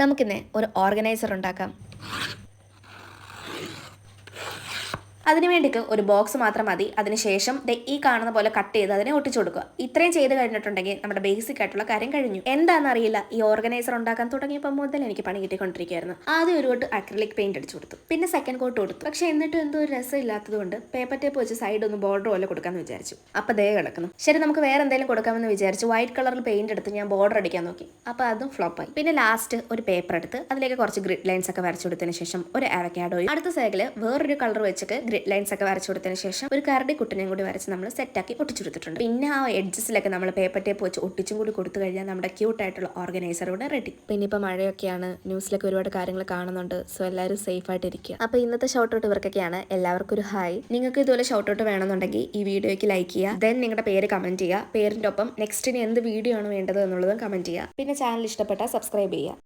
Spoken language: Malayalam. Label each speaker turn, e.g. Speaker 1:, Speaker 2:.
Speaker 1: നമുക്കിന്ന് ഒരു ഓർഗനൈസർ ഉണ്ടാക്കാം. അതിന് വേണ്ടിയിട്ട് ഒരു ബോക്സ് മാത്രം മതി. അതിനുശേഷം ഈ കാണുന്ന പോലെ കട്ട് ചെയ്ത് അതിനെ ഒട്ടിച്ചു കൊടുക്കുക. ഇത്രയും ചെയ്ത് കഴിഞ്ഞിട്ടുണ്ടെങ്കിൽ നമ്മുടെ ബേസിക് ആയിട്ടുള്ള കാര്യം കഴിഞ്ഞു. എന്താണെന്നറിയില്ല, ഈ ഓർഗനൈസർ ഉണ്ടാക്കാൻ തുടങ്ങിയപ്പോൾ മുതൽ എനിക്ക് പണി കിട്ടിക്കൊണ്ടിരിക്കുകയായിരുന്നു. ആദ്യം ഒരു കോട്ട് അക്രിലിക് പെയിന്റ് അടിച്ചു കൊടുത്തു, പിന്നെ സെക്കൻഡ് കോട്ട് കൊടുത്തു. പക്ഷെ എന്നിട്ടും എന്തോ ഒരു രസം ഇല്ലാത്തതുകൊണ്ട് പേപ്പർ ടേപ്പ് വെച്ച് സൈഡ് ഒന്ന് ബോർഡർ പോലെ കൊടുക്കാമെന്ന് വിചാരിച്ചു. അപ്പോൾ ദേ കിടക്കുന്നു. ശരി, നമുക്ക് വേറെ എന്തെങ്കിലും കൊടുക്കാമെന്ന് വിചാരിച്ചു. വൈറ്റ് കളറിൽ പെയിന്റ് എടുത്ത് ഞാൻ ബോർഡർ അടിക്കാൻ നോക്കി. അപ്പോൾ അതും ഫ്ലോപ്പായി. പിന്നെ ലാസ്റ്റ് ഒരു പേപ്പർ എടുത്ത് അതിലേക്ക് കുറച്ച് ഗ്രിഡ് ലൈൻസ് ഒക്കെ വരച്ചു കൊടുത്തതിന് ശേഷം ഒരു അവക്കാഡോയും അടുത്ത സൈഡിൽ വേറൊരു കളർ വെച്ചിട്ട് ഗ്രിഡ് ലൈൻസ് ഒക്കെ വരച്ചു കൊടുത്തതിന് ശേഷം ഒരു കരടി കുട്ടനെയും കൂടി വരച്ച് നമ്മൾ സെറ്റാക്കി ഒട്ടിച്ചെടുത്തിട്ടുണ്ട്. പിന്നെ ആ എഡ്ജസിലൊക്കെ നമ്മൾ പേപ്പർ ടേപ്പ് വെച്ച് ഒട്ടിച്ചും കൂടി കൊടുത്തു കഴിഞ്ഞാൽ നമ്മുടെ ക്യൂട്ടായിട്ടുള്ള ഓർഗനൈസർ ഇവിടെ റെഡി. പിന്നെ ഇപ്പോൾ മഴയൊക്കെയാണ്, ന്യൂസിലൊക്കെ ഒരുപാട് കാര്യങ്ങൾ കാണുന്നുണ്ട്. സോ എല്ലാവരും സേഫ് ആയിട്ട് ഇരിക്കുക. അപ്പോൾ ഇന്നത്തെ ഷൗട്ട് ഇവർക്കൊക്കെയാണ്. എല്ലാവർക്കും ഒരു ഹായ്. നിങ്ങൾക്ക് ഇതുപോലെ ഷൗട്ട് വേണമെന്നുണ്ടെങ്കിൽ ഈ വീഡിയോയ്ക്ക് ലൈക്ക് ചെയ്യുക, ദെൻ നിങ്ങളുടെ പേര് കമന്റ് ചെയ്യുക. പേരിൻ്റെ ഒപ്പം നെക്സ്റ്റിന് എന്ത് വീഡിയോ ആണ് വേണ്ടത് എന്നുള്ളതും കമന്റ് ചെയ്യുക. പിന്നെ ചാനൽ ഇഷ്ടപ്പെട്ടാൽ സബ്സ്ക്രൈബ് ചെയ്യുക.